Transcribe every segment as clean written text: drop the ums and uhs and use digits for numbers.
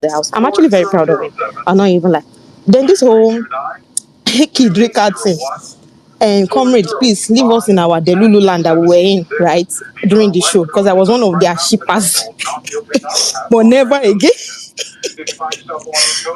the house. I'm actually very proud of him. I'm not even like. Then this whole kid record thing. And comrade, please leave us in our Delulu land that we were in, right, during the show, because I was one of their shippers. But never again.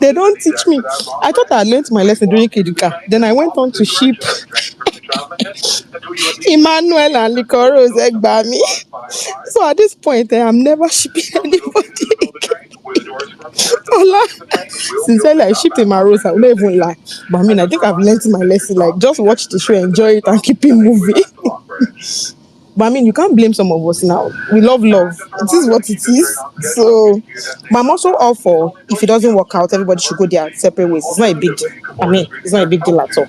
They don't teach me. I thought I learned my lesson during Kiduka. Then I went on to ship Emmanuel and Licorice Egbami. So at this point, I'm never shipping anybody again. Ola, sincerely, I shipped him a rose. I will not even lie. But I mean, I think I've learned my lesson. Like, just watch the show, enjoy it, and keep it moving. But I mean, you can't blame some of us now. We love love. It is what it is. So, but I'm also all for, if it doesn't work out, everybody should go their separate ways. It's not a big deal. I mean, it's not a big deal at all.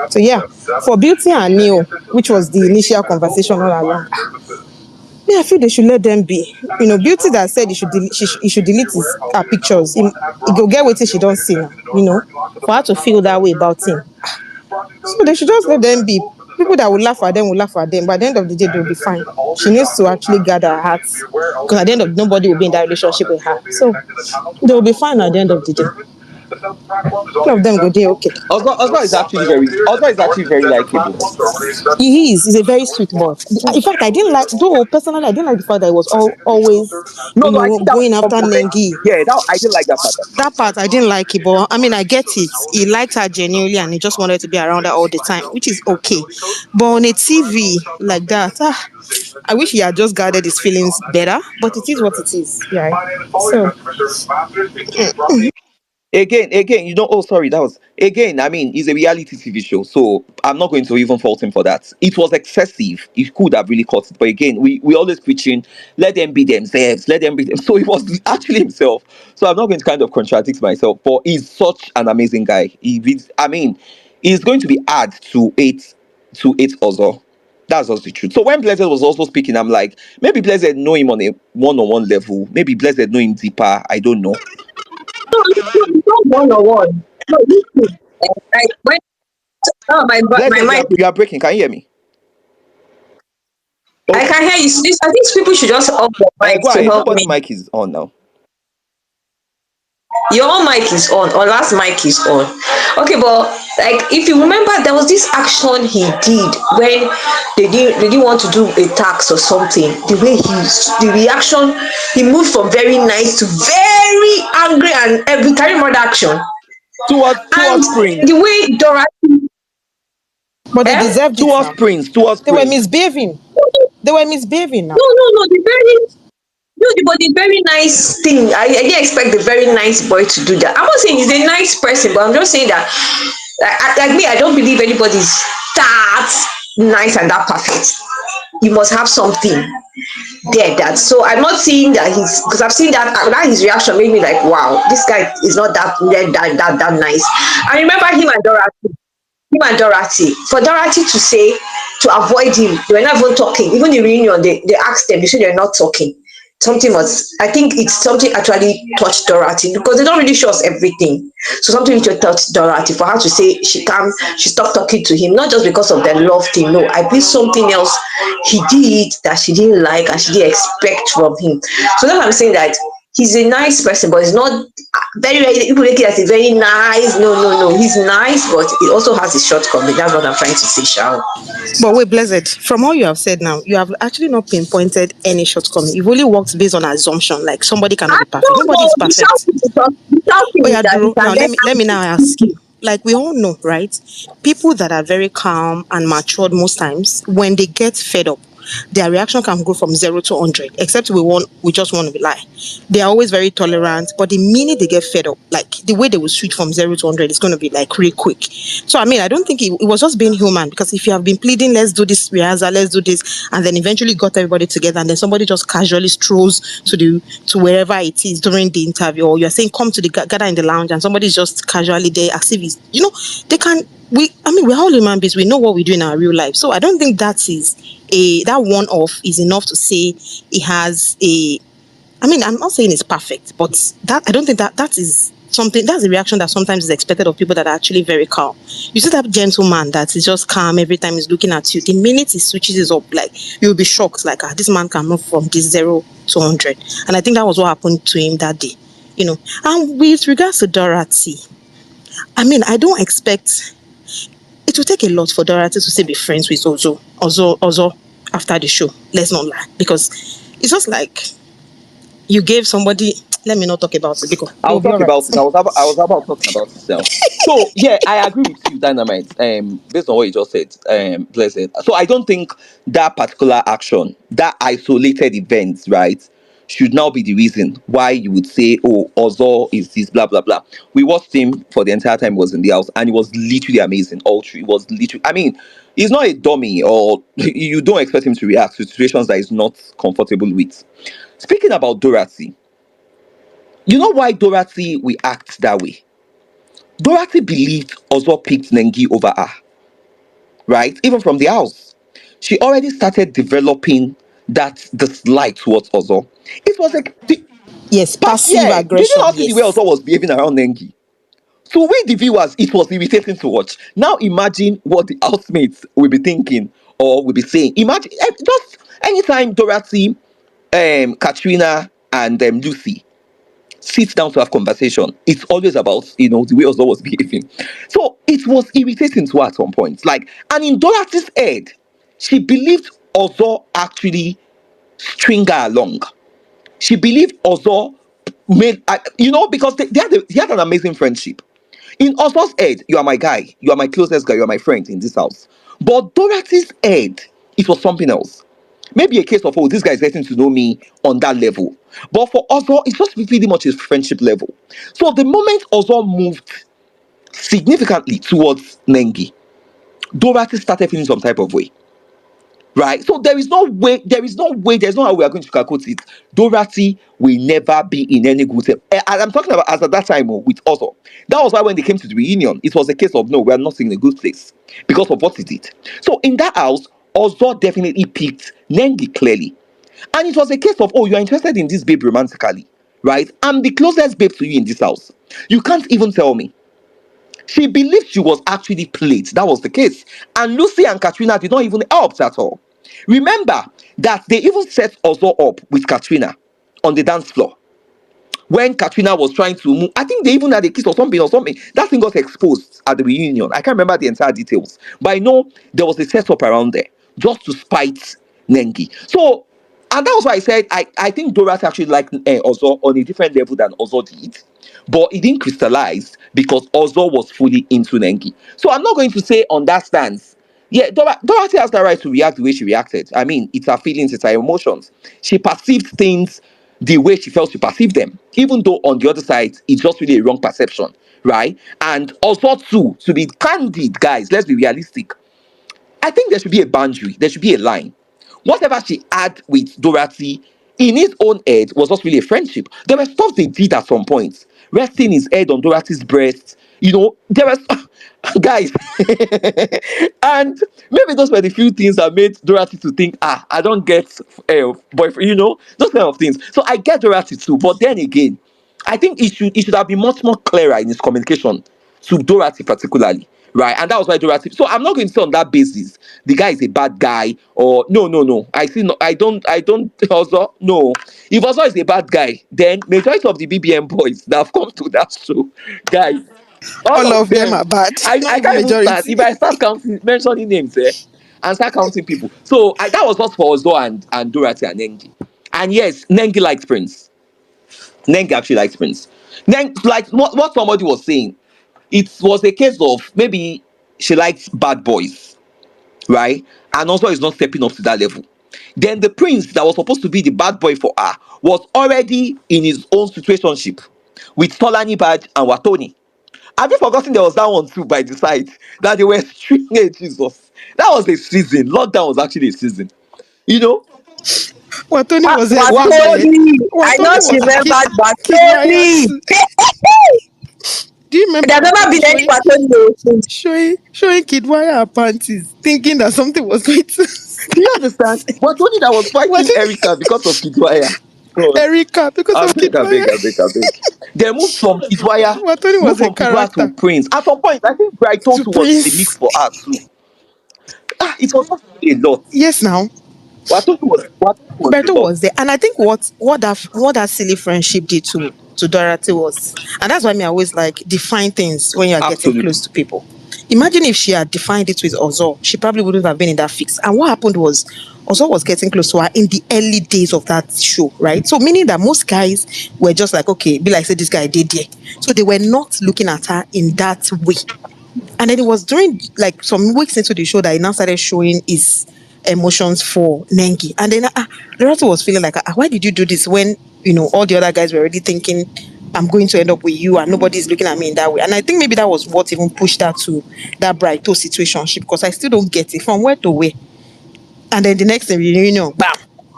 So yeah, for Beauty and Neo, which was the initial conversation all along, yeah, I feel they should let them be. You know, Beauty that said he should delete her pictures. He go get what she don't see now. You know, for her to feel that way about him. So they should just let them be. People that will laugh at them will laugh at them. But at the end of the day, they'll be fine. She needs to actually gather her heart, because at the end of nobody will be in that relationship with her. So they'll be fine at the end of the day. All of them go there, okay. Osba is actually very likable. He is. He's a very sweet boy. In fact, I didn't like, though personally, I didn't like the fact that he was always going after Nengi. Yeah, I didn't like that part. That part I didn't like it, but I mean, I get it. He liked her genuinely, and he just wanted to be around her all the time, which is okay. But on a TV like that, I wish he had just guarded his feelings better. But it is what it is, right? So. Again, that was again. I mean, it's a reality TV show, so I'm not going to even fault him for that. It was excessive. He could have really cut it, but again, we always preaching, let them be themselves, let them be them. So he was actually himself. So I'm not going to kind of contradict myself, but he's such an amazing guy. He's going to be hard to hate Ozo. That's just the truth. So when Blessed was also speaking, I'm like, maybe Blessed know him on a one-on-one level. Maybe Blessed know him deeper. I don't know. No, it's not one-on-one. No, listen. Like when my mic. You are breaking. Can you hear me? I can hear you. I think people should just off the mic to help me. Mic is on now. Your own mic is on, or last mic is on. Okay, but like if you remember, there was this action he did when they didn't want to do a tax or something. The reaction, he moved from very nice to very angry, and every carry more action. Towards Prince. The way Dorathy. But they deserved it. Towards Prince. They were misbehaving. Now. No, the very nice thing. I didn't expect the very nice boy to do that. I'm not saying he's a nice person, but I'm just saying that, like me, I don't believe anybody's that nice and that perfect. You must have something there. So I'm not saying that because I've seen that his reaction made me like, wow, this guy is not that nice. I remember him and Dorathy. For Dorathy to avoid him, they were not even talking. Even in the reunion, they asked them, they said they're not talking. I think it's something actually touched Dorathy, because they don't really show us everything. So something which touched Dorathy, for her to say she stopped talking to him, not just because of the love thing. No, I believe something else he did that she didn't like and she didn't expect from him. So that's why I'm saying that he's a nice person, but he's not very, people make it as a very nice. No. He's nice, but he also has his shortcomings. That's what I'm trying to say, Shao. But wait, Blessed, from all you have said now, you have actually not pinpointed any shortcoming. You've only worked based on assumption, like somebody cannot be perfect. Nobody is perfect. Now let me now ask you. Like we all know, right? People that are very calm and matured most times, when they get fed up, their reaction can go from 0 to 100, except we just want to lie. They are always very tolerant, but the minute they get fed up, like the way they will switch from 0 to 100 is going to be like really quick. So I mean, I don't think it was just being human, because if you have been pleading, let's do this rehearsal, let's do this, and then eventually got everybody together, and then somebody just casually strolls to wherever it is during the interview, or you're saying come to the gather in the lounge, and somebody's just casually there as if he's, we're all human beings. We know what we do in our real life. So I don't think that one-off is enough to say he has I'm not saying it's perfect, but that I don't think that is something, that's a reaction that sometimes is expected of people that are actually very calm. You see that gentleman that is just calm every time he's looking at you. The minute he switches it up, like you'll be shocked, like this man can move from this 0 to 100. And I think that was what happened to him that day. And with regards to Dorothy, I mean, I don't expect it will take a lot for Dorothy to say be friends with Ozo after the show. Let's not lie, because it's just like you gave somebody. Let me not talk about it because I'll they'll be talk all right. about it. I was about talking about it now. So yeah, I agree with you, Dynamite. Based on what you just said, Blessed. So I don't think that particular action, that isolated event, right, should now be the reason why you would say, oh, Ozo is this, blah blah blah. We watched him for the entire time he was in the house, and it was literally amazing. All true. It was literally. I mean, he's not a dummy, or you don't expect him to react to situations that he's not comfortable with. Speaking about Dorothy, you know why Dorothy we act that way? Dorothy believed Ozo picked Nengi over her, right? Even from the house. She already started developing that dislike towards Ozo. It was like, Yes, but passive yeah, did you aggression. not see the way Yes. Ozo was behaving around Nengi? So we the viewers, it was irritating to watch. Now imagine what the housemates will be thinking or will be saying. Imagine just anytime Dorothy, Katrina, and Lucy sit down to have conversation, it's always about the way Ozo was behaving. So it was irritating to her at some point. Like, and in Dorothy's head, she believed Ozo actually string her along. She believed Ozo made because they had an amazing friendship. In Ozo's head, you are my guy, you are my closest guy, you are my friend in this house. But Dorothy's head, it was something else. Maybe a case of, oh, this guy is getting to know me on that level. But for Ozo, it's just pretty much his friendship level. So the moment Ozo moved significantly towards Nengi, Dorothy started feeling some type of way. Right? So there's no how we are going to calculate it. Dorothy will never be in any good term. And I'm talking about as at that time with Ozo. That was why when they came to the reunion, it was a case of no, we are not in a good place because of what he did. So in that house, Ozo definitely picked Nengi clearly. And it was a case of, oh, you are interested in this babe romantically, right? I'm the closest babe to you in this house. You can't even tell me. She believed she was actually played. That was the case. And Lucy and Katrina did not even help at all. Remember that they even set Ozo up with Katrina on the dance floor. When Katrina was trying to move, I think they even had a kiss or something or something. That thing got exposed at the reunion. I can't remember the entire details. But I know there was a setup around there just to spite Nengi. So, and that was why I said I think Dorathy actually liked Ozo on a different level than Ozo did. But it didn't crystallize because Ozo was fully into Nengi. So I'm not going to say on that stance. Yeah, Dorothy has the right to react the way she reacted. I mean, it's her feelings, it's her emotions. She perceived things the way she felt she perceived them, even though on the other side, it's just really a wrong perception, right? And also, too, to be candid, guys, let's be realistic. I think there should be a boundary, there should be a line. Whatever she had with Dorothy in his own head was not really a friendship. There were stuff they did at some point, resting his head on Dorothy's breast. There was guys, and maybe those were the few things that made Dorothy to think, I don't get boyfriend, those kind of things. So I get Dorothy too, but then again, I think it should have been much more clearer in his communication to Dorothy particularly, right? And that was why Dorothy. So I'm not going to say on that basis the guy is a bad guy or no, no, no. I don't also no. If also is a bad guy, then majority of the BBM boys that have come to that show, guys, all All of of them them. are bad. I Not the can't even start. majority. If I start counting, mentioning names, and start counting people. So that was just for Ozo and Dorothy and Nengi. And yes, Nengi likes Prince. Nengi actually likes Prince. Like what somebody was saying, it was a case of maybe she likes bad boys, right? And also is not stepping up to that level. Then the prince that was supposed to be the bad boy for her was already in his own situationship with Tolani Bad and Watoni. Have you forgotten there was that one too by the side that they were stringing Jesus? That was a season. Lockdown was actually a season. You know, Watoni was everywhere. Batoni. I Watoni just was remembered Kid Batoni. Maya's. Do you remember There's never Watoni been any showing Batoni though since. showing Kid Maya her panties, thinking that something was going to do you understand? But only that was fighting Watoni Erica because of Kidwaya. God. Erica because I of beg, Kid I Maya. beg, I beg, I beg. They Watoni moved was a from Kidwaya to character Prince. At some point, I think Brighton to too was in the mix Prince. for her too. It was just a lot. Yes, now Watoto was Berto a lot. was there, and I think what that silly friendship did too. to Dorothy was. And that's why me I always like define things when you are getting Absolutely. close to people. Imagine if she had defined it with Ozo, she probably wouldn't have been in that fix. And what happened was Ozo was getting close to her in the early days of that show, right? So meaning that most guys were just like, okay, be like say this guy did there. So they were not looking at her in that way. And then it was during like some weeks into the show that he now started showing his emotions for Nengi. And then Dorothy was feeling like, why did you do this when all the other guys were already thinking I'm going to end up with you and nobody's looking at me in that way. And I think maybe that was what even pushed her to that Brighto situationship because I still don't get it from where to where. And then the next thing bam,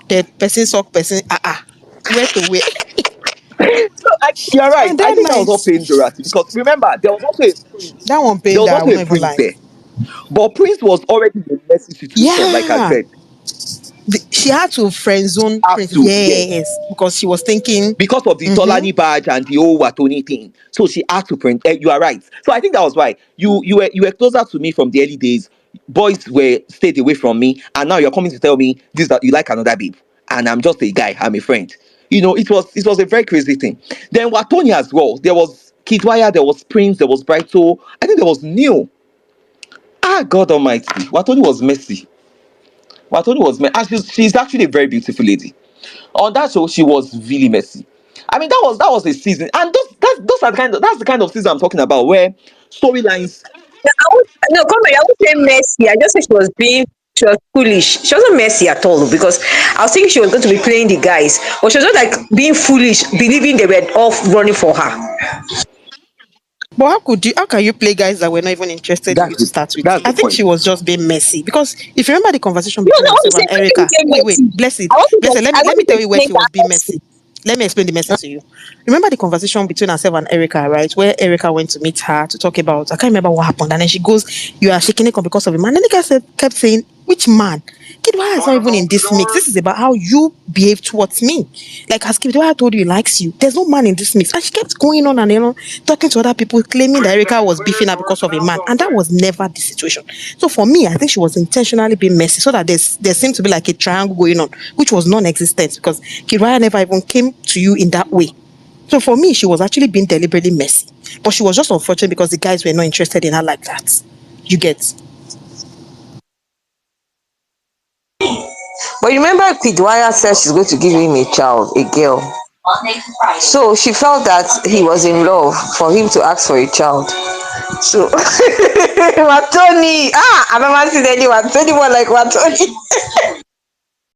the person suck person where to where. So you're right. And I that think that was night, all paying Dorathy because remember there was also a prince. that one There pain was that I also will a not even prince lie. there, but Prince was already in a messy situation. Like I Yeah. said, She had to friend zone have Prince. to, yes, Yes, because she was thinking, because of the mm-hmm. Tolani badge and the old Watoni thing. So she had to print. You are right. So I think that was why you were closer to me from the early days. Boys were stayed away from me, and now you're coming to tell me this that you like another babe, and I'm just a guy. I'm a friend. It was a very crazy thing. Then Watoni as well. There was Kidwaya, there was Prince, there was Brighto. I think there was Neil. God Almighty, Watoni was messy. And she's actually a very beautiful lady. On that show, she was really messy. I mean, that was a season, and that's the kind of season I'm talking about, where storylines. I would, no, come on, I would say messy. I just said she was foolish. She wasn't messy at all because I was thinking she was going to be playing the guys, but she was just like being foolish, believing they were off running for her. But how can you play guys that were not even interested in you That's to the start with? that's I the think point. she was just being messy because if you remember the conversation No, between no, I want to herself say, and I want to Erica, say wait, messy. bless it, I want to, bless it. Let me I let want me to tell you where explain she was that being messy. messy. Let me explain the messy to you. Remember the conversation between herself and Erica, right? Where Erica went to meet her to talk about, I can't remember what happened. And then she goes, you are shaking it because of a man. And the guy kept saying, which man? Kid, why is not even in this mix? This is about how you behave towards me. Like, has Kid, why I told you he likes you. There's no man in this mix. And she kept going on and talking to other people, claiming that Erica was beefing her because of a man. And that was never the situation. So for me, I think she was intentionally being messy so that there seemed to be like a triangle going on, which was non-existent because Kiraya never even came to you in that way. So for me, she was actually being deliberately messy. But she was just unfortunate because the guys were not interested in her like that. You get. But you remember Kidwaya said she's going to give him a child, a girl. So she felt that he was in love for him to ask for a child. So Watoni, I've never seen anyone like Watoni.